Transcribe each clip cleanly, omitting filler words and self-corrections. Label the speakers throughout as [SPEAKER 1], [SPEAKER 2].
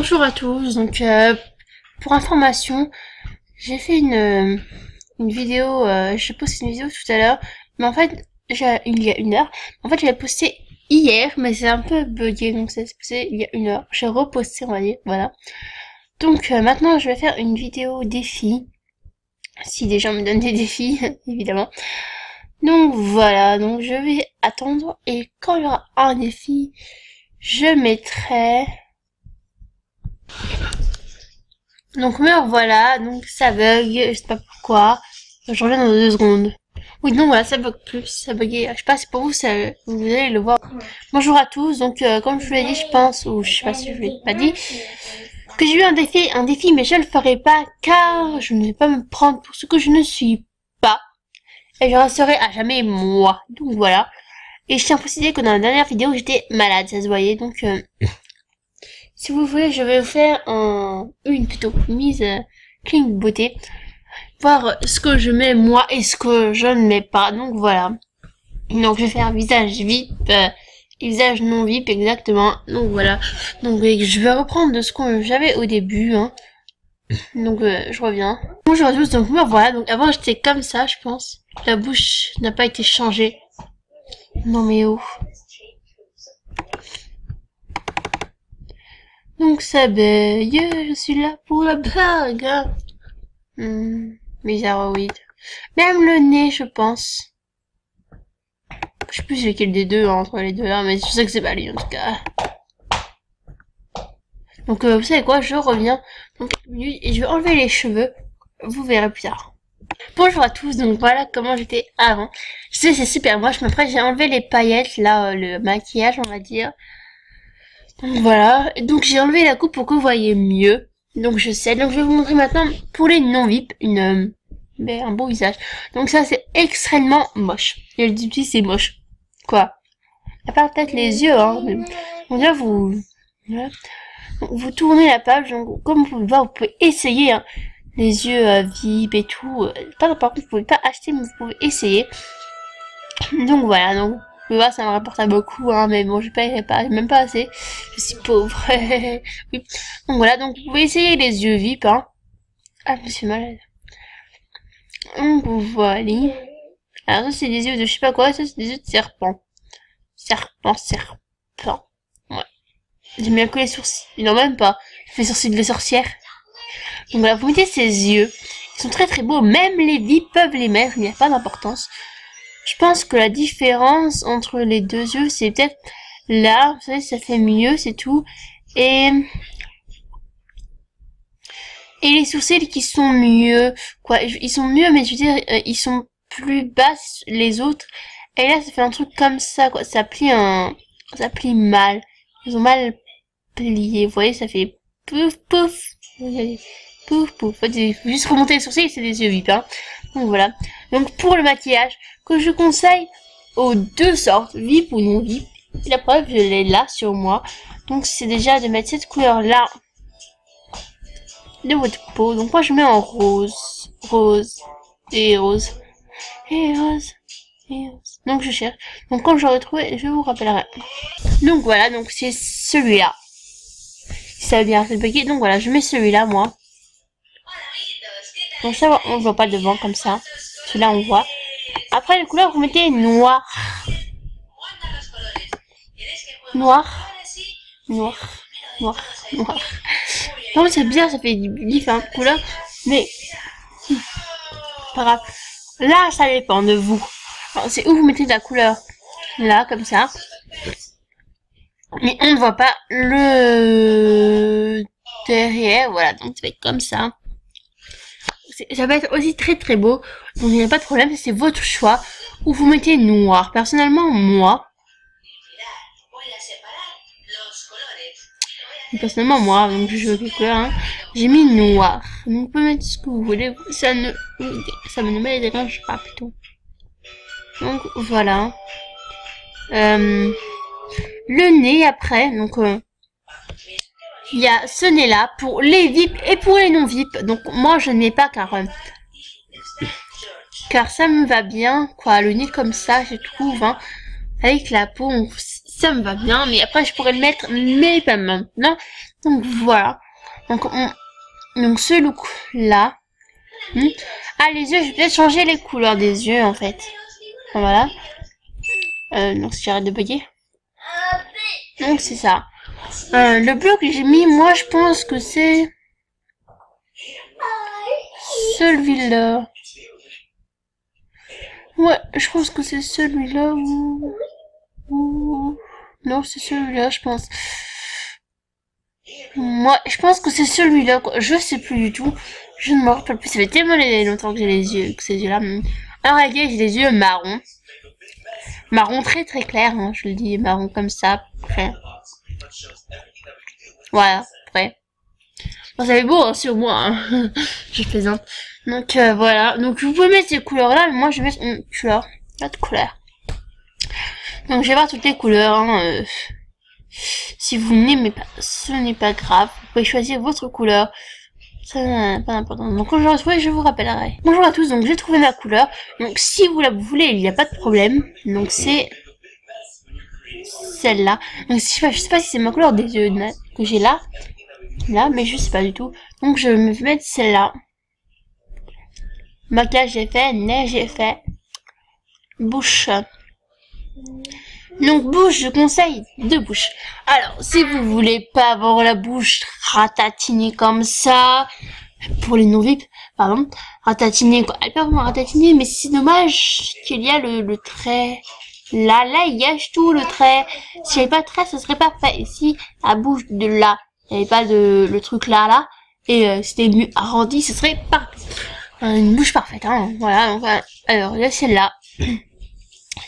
[SPEAKER 1] Bonjour à tous, donc pour information, j'ai fait une vidéo, j'ai posté une vidéo tout à l'heure, mais en fait, il y a une heure, en fait j'avais posté hier, mais c'est un peu bugué, donc c'est posté il y a une heure, j'ai reposté on va dire, voilà. Donc maintenant je vais faire une vidéo défi, si des gens me donnent des défis, évidemment. Donc voilà, donc je vais attendre, et quand il y aura un défi, je mettrai... Donc me revoilà, donc ça bug, je sais pas pourquoi. Je reviens dans 2 secondes. Oui, non, voilà, ça bug plus, ça buguait. Je sais pas si pour vous, vous allez le voir. Bonjour à tous, donc comme je vous l'ai dit, je pense, ou je sais pas si je vous l'ai pas dit, que j'ai eu un défi, mais je le ferai pas, car je ne vais pas me prendre pour ce que je ne suis pas. Et je resterai à jamais moi. Donc voilà. Et je tiens à préciser que dans la dernière vidéo, j'étais malade, ça se voyait, donc... si vous voulez, je vais vous faire une mise clean beauté. Voir ce que je mets moi et ce que je ne mets pas. Donc voilà. Donc je vais faire visage VIP et visage non VIP exactement. Donc voilà. Donc je vais reprendre de ce que j'avais au début. Hein. Donc je reviens. Bonjour à tous. Donc voilà. Donc avant j'étais comme ça, je pense. La bouche n'a pas été changée. Non mais oh. Donc ça bug, je suis là pour la blague. Bizarroïde. Même le nez, je pense. Je sais plus lequel des deux, entre les deux là, mais je sais que c'est pas lui en tout cas. Donc vous savez quoi, je reviens dans quelques minutes et je vais enlever les cheveux. Vous verrez plus tard. Bonjour à tous, donc voilà comment j'étais avant. Je sais c'est super moche, mais après j'ai enlevé les paillettes, là, le maquillage on va dire. Donc voilà, donc j'ai enlevé la coupe pour que vous voyez mieux. Donc je sais, donc je vais vous montrer maintenant pour les non-VIP un beau visage. Donc ça c'est extrêmement moche. Et le petit c'est moche. Quoi? À part peut-être les yeux, hein. On dirait vous... Voilà. Donc, vous tournez la page, donc comme vous pouvez le voir, vous pouvez essayer hein, les yeux VIP et tout. Par contre vous pouvez pas acheter, mais vous pouvez essayer. Donc voilà, donc... Voir, ça me rapporte beaucoup, hein, mais bon, je paierai pas, même pas assez. Je suis pauvre. Oui. Donc voilà, donc vous pouvez essayer les yeux VIP, hein. Ah, je suis malade. Donc voilà. Alors ça c'est des yeux de je sais pas quoi, ça c'est des yeux de serpent. Serpent. Ouais. J'aime bien que les sourcils. Non, même pas. Je fais sourcils de sorcière. Donc voilà, vous mettez ces yeux. Ils sont très très beaux. Même les VIP peuvent les mettre, il n'y a pas d'importance. Je pense que la différence entre les deux yeux, c'est peut-être là, vous savez, ça fait mieux, c'est tout. Et les sourcils qui sont mieux, quoi, ils sont mieux, mais je veux dire, ils sont plus bas les autres. Et là, ça fait un truc comme ça, quoi, ça plie mal. Ils ont mal plié, vous voyez, ça fait pouf, pouf. Pouf, pouf. Il faut juste remonter les sourcils, c'est des yeux VIP, hein. Donc voilà. Donc pour le maquillage, que je conseille aux deux sortes, VIP ou non VIP. La preuve, je l'ai là sur moi. Donc c'est déjà de mettre cette couleur là de votre peau. Donc moi je mets en rose. Donc je cherche. Donc quand je retrouve, je vous rappellerai. Donc voilà, donc c'est celui-là. Ça va bien se bugger. Donc voilà, je mets celui-là moi. Donc ça on voit pas devant comme ça. Celui-là on voit. Après les couleurs vous mettez noir. Non c'est bien, ça fait différentes couleurs. Mais pas grave. Là ça dépend de vous. C'est où vous mettez de la couleur. Là comme ça. Mais on ne voit pas le derrière. Voilà, donc ça va être comme ça. Ça va être aussi très très beau. Donc il n'y a pas de problème, c'est votre choix. Ou vous mettez noir. Personnellement, moi, donc je joue avec les couleurs, hein, j'ai mis noir. Donc vous pouvez mettre ce que vous voulez. Ça ne me dérange pas plutôt. Donc voilà. Le nez après, donc il y a ce nez là pour les VIP et pour les non VIP. Donc moi je ne mets pas car ça me va bien quoi, le nez comme ça je trouve hein, avec la peau ça me va bien, mais après je pourrais le mettre, mais pas maintenant. Donc voilà. Donc ce look là. Ah, les yeux, je vais peut-être changer les couleurs des yeux en fait. Voilà. Donc si j'arrête de bugger. Donc c'est ça. Le bleu que j'ai mis, moi je pense que c'est celui-là. Ouais, je pense que c'est celui-là ou... Non, c'est celui-là, je pense. Moi, je pense que c'est celui-là, quoi. Je sais plus du tout. Je ne me rappelle plus. Ça fait tellement longtemps que j'ai les yeux, que ces yeux-là. En réalité, j'ai les yeux marron. Marron très très clair, hein, je le dis, marron comme ça. Après. Voilà, après. Bon, ça fait beau hein, sur moi, hein. Je plaisante. Donc voilà. Donc vous pouvez mettre ces couleurs-là, mais moi je vais mettre une couleur. L'autre couleur. Donc je vais voir toutes les couleurs. Hein, si vous n'aimez pas, ce n'est pas grave. Vous pouvez choisir votre couleur. Ça n'a pas d'importance. Donc quand je retrouve, je vous rappellerai. Bonjour à tous, donc j'ai trouvé ma couleur. Donc si vous la voulez, il n'y a pas de problème. Donc c'est celle-là. Donc je sais pas si c'est ma couleur des yeux que j'ai là. Là, mais je sais pas du tout. Donc je vais me mettre celle-là. Maquillage j'ai fait, nez j'ai fait. Bouche. Donc bouche, je conseille deux bouches. Alors, si vous voulez pas avoir la bouche ratatinée comme ça, pour les non-vip, pardon, ratatinée, quoi. Elle peut vraiment ratatinée, mais c'est dommage qu'il y a le trait. Là, il gâche tout le trait. S'il n'y avait pas de trait, ce serait parfait. Ici, la bouche de là, il n'y avait pas le truc là, et c'était mieux arrondi, ce serait parfait. Une bouche parfaite, hein. Voilà, donc, alors là, celle-là.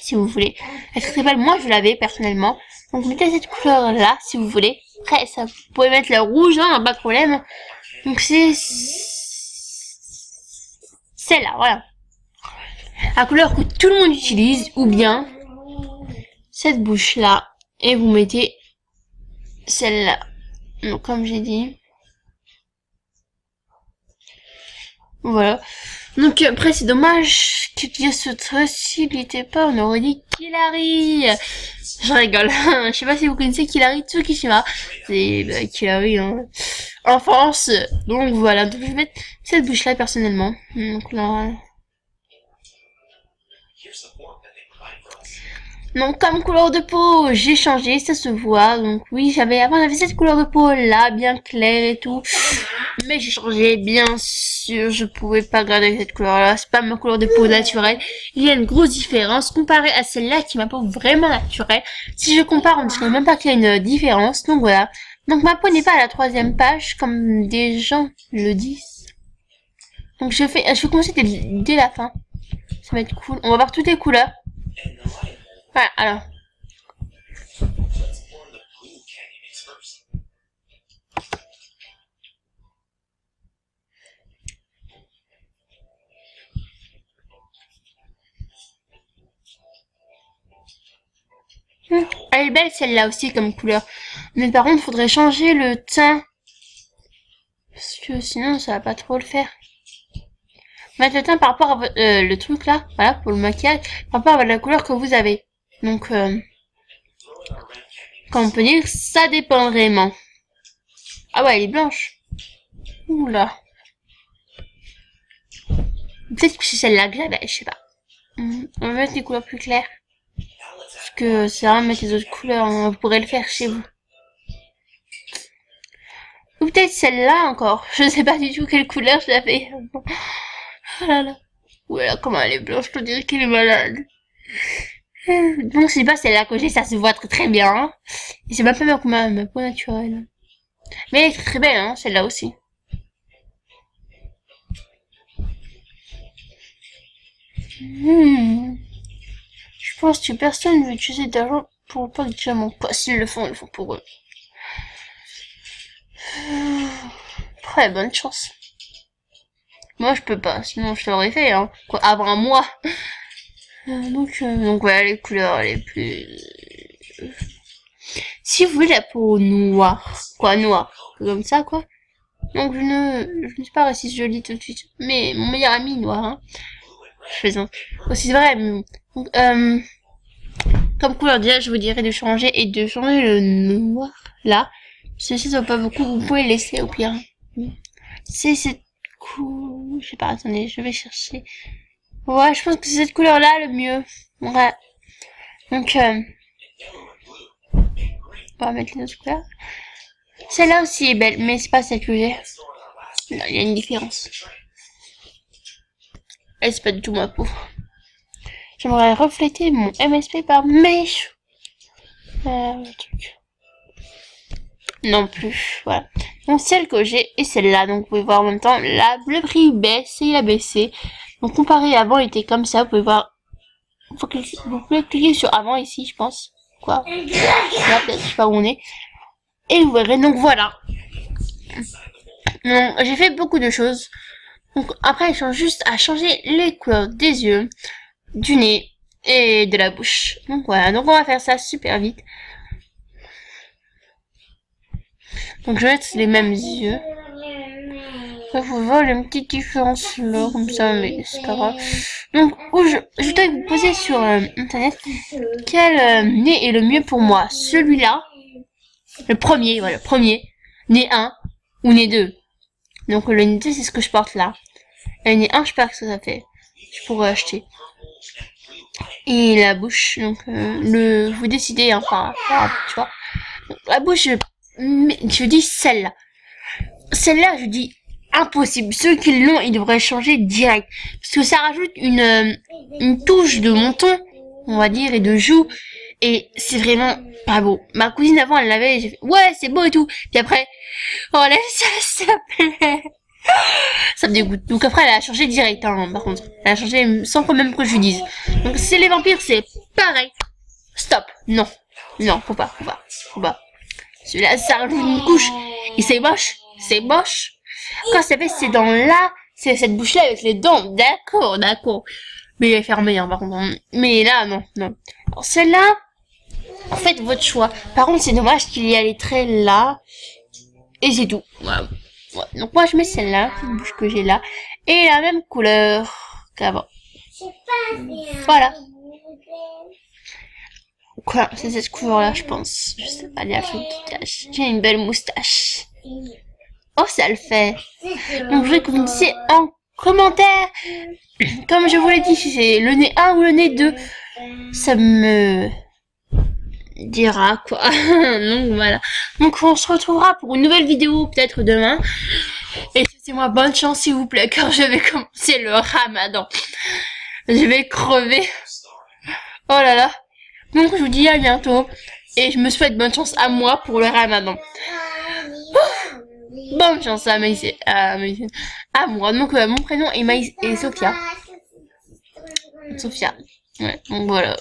[SPEAKER 1] Si vous voulez. Elle serait très belle. Moi, je l'avais personnellement. Donc, mettez cette couleur-là, si vous voulez. Après, ça, vous pouvez mettre le rouge, hein, pas de problème. Donc, c'est celle-là, voilà. La couleur que tout le monde utilise, ou bien cette bouche-là. Et vous mettez celle-là. Donc, comme j'ai dit. Voilà. Donc après c'est dommage qu'il y ait ce trait, s'il n'était pas, on aurait dit Killary. Je rigole. Je sais pas si vous connaissez Killary Tsukishima. C'est Killary hein. En France. Donc voilà. Donc je vais mettre cette bouche là personnellement. Donc là. Donc comme couleur de peau, j'ai changé, ça se voit. Donc oui, avant j'avais cette couleur de peau là, bien claire et tout. Mais j'ai changé, bien sûr, je pouvais pas garder cette couleur là, c'est pas ma couleur de peau naturelle. Il y a une grosse différence comparée à celle-là qui est ma peau vraiment naturelle. Si je compare, on dirait même pas qu'il y a une différence. Donc voilà. Donc ma peau n'est pas à la 3e page comme des gens le disent. Donc je vais commencer dès la fin. Ça va être cool. On va voir toutes les couleurs. Voilà, alors. Elle est belle celle-là aussi comme couleur. Mais par contre, il faudrait changer le teint. Parce que sinon, ça va pas trop le faire. Mettre le teint par rapport à le truc là, voilà, pour le maquillage, par rapport à la couleur que vous avez. Donc, comme on peut dire, ça dépend vraiment. Ah ouais, elle est blanche. Oula. Peut-être que c'est celle-là que j'avais, je sais pas. On va mettre des couleurs plus claires. Parce que c'est vrai, mettre les autres couleurs, hein, vous pourrez le faire chez vous. Ou peut-être celle-là encore. Je sais pas du tout quelle couleur j'avais. Oh là là. Voilà, comment elle est blanche, je peux dire qu'elle est malade. Donc c'est pas celle-là que j'ai, ça se voit très très bien. Hein. Et c'est même pas ma peau naturelle. Mais elle est très très belle, hein, celle-là aussi. Je pense que personne ne veut utiliser d'argent pour pas que mon poste. S'ils le font pour eux. Très bonne chance. Moi je peux pas, sinon je l'aurais fait, hein. Quoi, avant un mois. Donc voilà les couleurs les plus... Si vous voulez la peau noire, comme ça quoi. Donc je ne suis pas raciste, je lis tout de suite. Mais mon meilleur ami noir, hein. Je plaisante. Aussi c'est vrai. Donc, comme couleur déjà, je vous dirais de changer et de changer le noir là. Ceci ça va pas beaucoup, vous pouvez le laisser au pire. C'est cette couleur, je sais pas, attendez, je vais chercher. Ouais, je pense que c'est cette couleur là le mieux. Ouais. Donc on va mettre les autres couleurs. Celle-là aussi est belle, mais c'est pas celle que j'ai. Là, il y a une différence. Et c'est pas du tout ma peau. J'aimerais refléter mon MSP par mes cheveux. Non plus, voilà. Donc celle que j'ai et celle-là, donc vous pouvez voir en même temps, le prix baisse et il a baissé. Donc comparé avant, il était comme ça, vous pouvez voir. Vous pouvez cliquer sur avant ici, je pense. Quoi? Là, peut-être, je sais pas où on est. Et vous verrez, donc voilà. J'ai fait beaucoup de choses. Donc après, il change juste à changer les couleurs des yeux, du nez et de la bouche. Donc voilà, donc on va faire ça super vite. Donc je vais mettre les mêmes yeux. Là, vous voyez une petite différence là, comme ça, mais c'est pas grave. Donc, je voudrais vous poser sur internet quel nez est le mieux pour moi. Celui-là, le premier, voilà, le premier, nez 1 ou nez 2. Donc le nez 2, c'est ce que je porte là. Le nez 1, je sais pas ce que ça fait. Je pourrais acheter. Et la bouche, donc vous décidez, hein, enfin, tu vois. Donc, la bouche, je dis celle-là. Celle-là, je dis impossible. Ceux qui l'ont, ils devraient changer direct. Parce que ça rajoute une touche de menton, on va dire, et de joue. Et c'est vraiment pas beau. Ma cousine avant, elle l'avait, j'ai fait, ouais, c'est beau et tout. Puis après, oh là, ça plaît. Ça me dégoûte. Donc après, elle a changé direct, hein, par contre. Elle a changé sans quand même que je lui dise. Donc c'est les vampires, c'est pareil. Stop. Non. Non, faut pas. Celui-là, ça rajoute une couche. Et c'est moche. C'est moche. Quand ça fait, c'est dans là. C'est cette bouche-là avec les dents. D'accord. Mais elle est fermée, hein, par contre. Mais là, non. Alors celle-là, en fait, votre choix. Par contre, c'est dommage qu'il y ait les traits là. Et c'est tout. Voilà. Ouais. Donc moi, je mets celle-là, cette bouche que j'ai là. Et la même couleur qu'avant. Voilà. Quoi, c'est cette couleur-là, je pense. Je sais pas, il y a un truc qui cache. J'ai une belle moustache. Oh, ça le fait. Donc, je voudrais que vous me disiez en commentaire, comme je vous l'ai dit, si c'est le nez 1 ou le nez 2. Ça me dira, quoi. Donc, voilà. Donc, on se retrouvera pour une nouvelle vidéo, peut-être demain. Et souhaitez-moi bonne chance, s'il vous plaît, car je vais commencer le ramadan. Je vais crever. Oh là là. Donc je vous dis à bientôt et je me souhaite bonne chance à moi pour le ramadan. Bonne chance à Maïs, à moi. Donc mon prénom est Maïs et Sophia. Ouais, donc voilà.